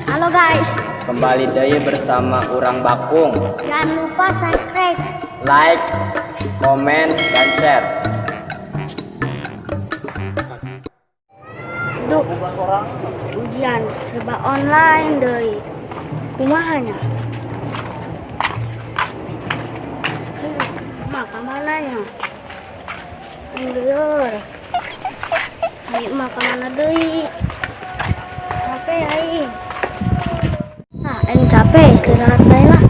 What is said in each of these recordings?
Halo guys, kembali deui bersama Urang Bakung. jangan lupa subscribe. Like, komen, dan share. Duh, ujian serba online deui. Kumahanya? Maka mananya? Lieur. Ayo maka mana deui? Capek aing. Ah, aing capek, istirahat bae lah.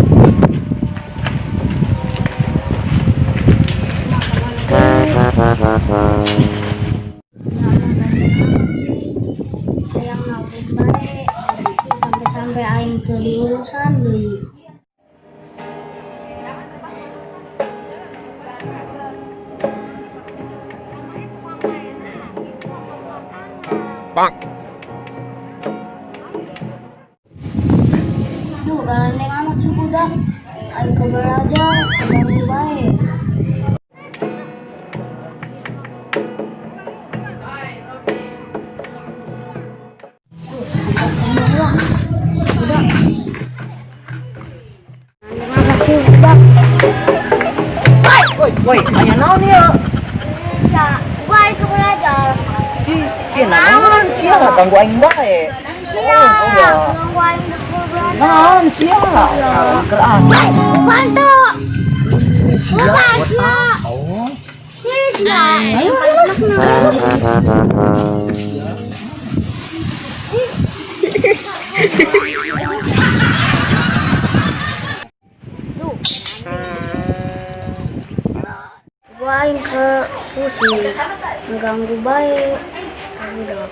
Yang nabung baik sampai aing teu diurusan deui. Bang. Duh, gandeng amat sih budak. Aing ke belajar, nabung baik. Woi, aya naon ya? Ya, bae ke belajar. Cie naon cia ganggu aing bae. Sia, nunggu aing ke belajar. Naon cia? Keras. Bantu. Cia. Sia. Oh. Sia. Ayo, gua aing ke pusing, mengganggu baik. Udah.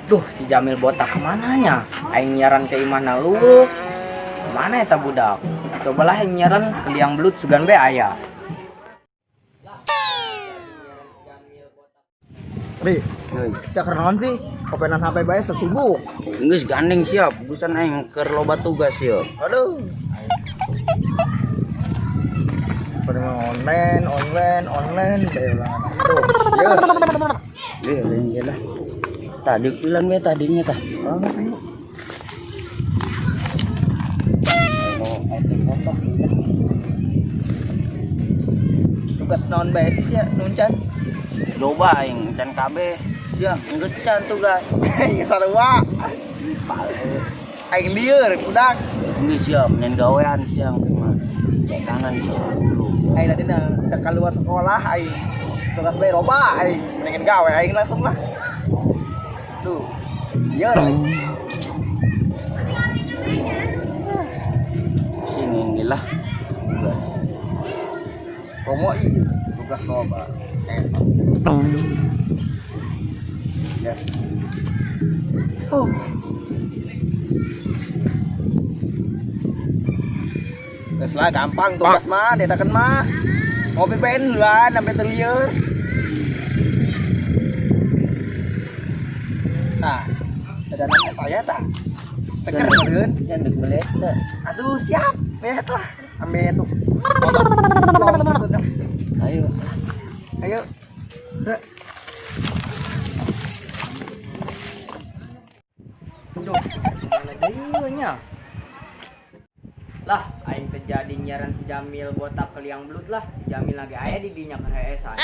Duh, si Jamil botak kemananya? Aing nyaran ke imahna eueuh. Kemana eta budak? Cobalah aing nyaran ke liang belut sugan be aya. Ri, siapa kenaon sih? Kopenan HP bae sesibuk. Geus gandeng siap, busan aing keur loba tugas ya. Aduh. Pada online, bae lah. Aduh, lieur. Iya, iya lah. Tadi bilang be tadinya tah. Banget sih. Tugas naon bae sih sia, nuncan. Loba aing can kabeh. Ya, geus can tugas. Aing sarua. Aing lieur budak. Geus siap, nyen gawean siang mah. Cek kanan dulu. Aing tadi udah keluar sekolah aing. Tugas bae loba aing. Mendingan gawe aing langsung lah. Tuh. Lieur. Sini lah. Tugas. Komo ieu tugas loba. Ya. Geus lah gampang tugas mah, detakeun mah. Ngopi pen lah sampai terlieur. Nah, ada nama saya tah. Teker meureun. Cendek belet teh. Aduh, siap. Beet lah. Ambil tuh. Ayo. Ayo. Duh, mana deui nya? Lah, aing teh jadi nyaran si Jamil botak ke liang belut lah. Si Jamil lagi aya di dinya kereesan.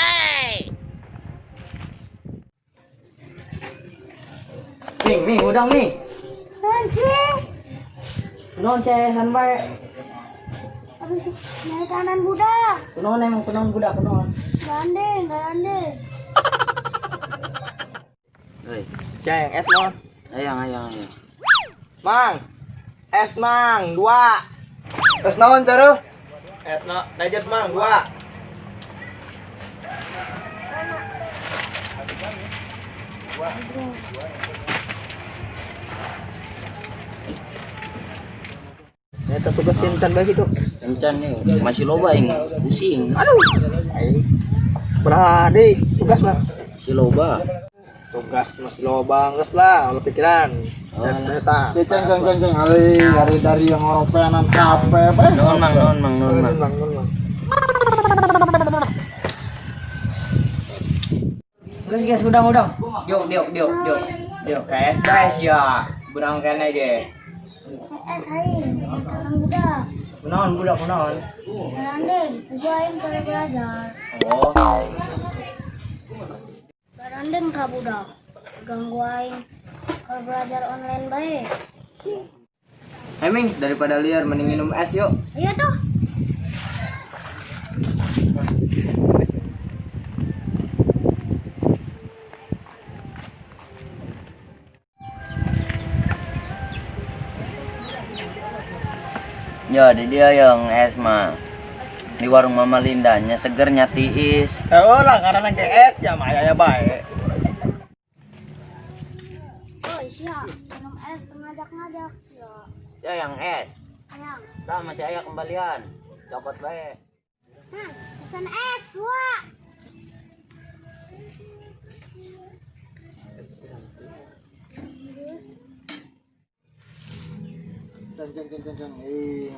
Nih, udang nih. Anjing. Non cesan bae. Habis nyari kanan budak. Kunaon emang kunaon budak kunaon? Gandeng. Hei, Ceng, es mau. ayang. Mang. Es mang, 2. Es naon taruh? Es no, najet mang 2. Eta tugas sinten bae gitu. Encan nih, masih loba aing pusing. Aduh. Aing. Berhadi tugas mah. Si loba. Tugas masih lobang geus lah, lo pikiran. Tes eta. Ceng hari dari yang orang penan HP. Non mang. Nang. guys, udang. Yuk. Guys ya. Budang kene ge. Hai, orang budak. Kunaon? Barandeng, tujuan para belajar. Oh. Barandeng ka budak. Ganggu aing kalau belajar online baik. Ming, daripada liar mending minum es yuk. Iya tuh. Ya, di dia yang es mah. Di warung Mama Lindanya segernya tiis. Lah karena ke es ya maya ya baik. Oh iya, minum es ngajak-ngajak. Ya, Ya yang es. sayang. Dah masih ayah kembalian. Copot bae. Pesan es 2. Ceng.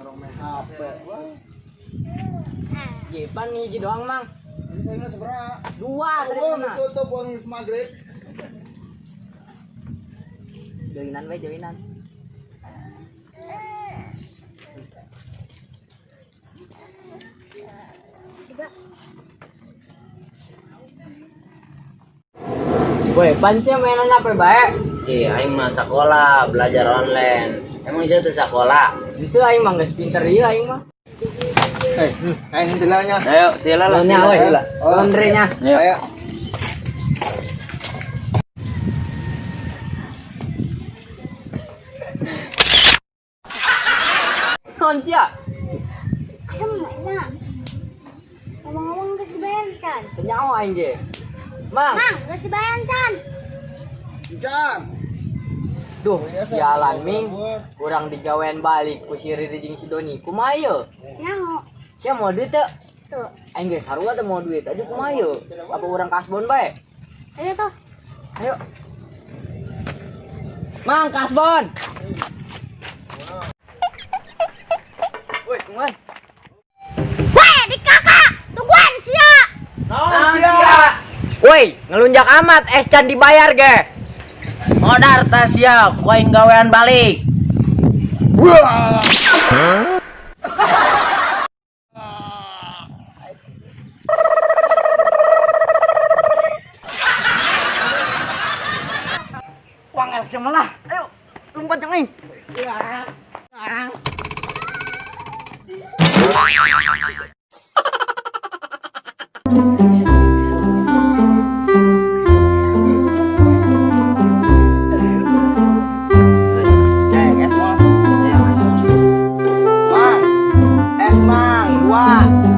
Orang main HP. Wah, Jepan nih hiji doang, Mang. ini saya seberapa? 2 tadi Oh, mana? tutup warung maghrib. Joinan. Woi, pan sih mainan apa baik? Aing mah sekolah belajar online. Emang itu tuh sekolah. Itu aing mah geus pinter ieu aing mah. Ini tilanya. Ayo, tila lah. Nya we, laundry-nya. Ayo. Non sia. Adem enak. Ngomong-ngomong gak dibayarkan. Kenyawa aing ge. Mang, Mang, gak dibayarkan. Jan. duh, jalan Ming. Kurang digawean balik ku si Riri jeung si Doni. Kumaha yeuh? Nyaho. Sia mau duit teu? Tuh. Aing ge sarua teu mau duit aja kumaha yeuh? Apa urang kasbon bae? Ayo tuh. Ayo. Mang, kasbon. Woi, kumaha? Weh, di kakak. Tungguan, sia. Woi, ngelunjak amat, es can dibayar ge. Modar tas ya, koin gawean balik. Wang el semelah. Ayo, lompat jeung aing. Ceng, es mau. Mang, es mang, 2.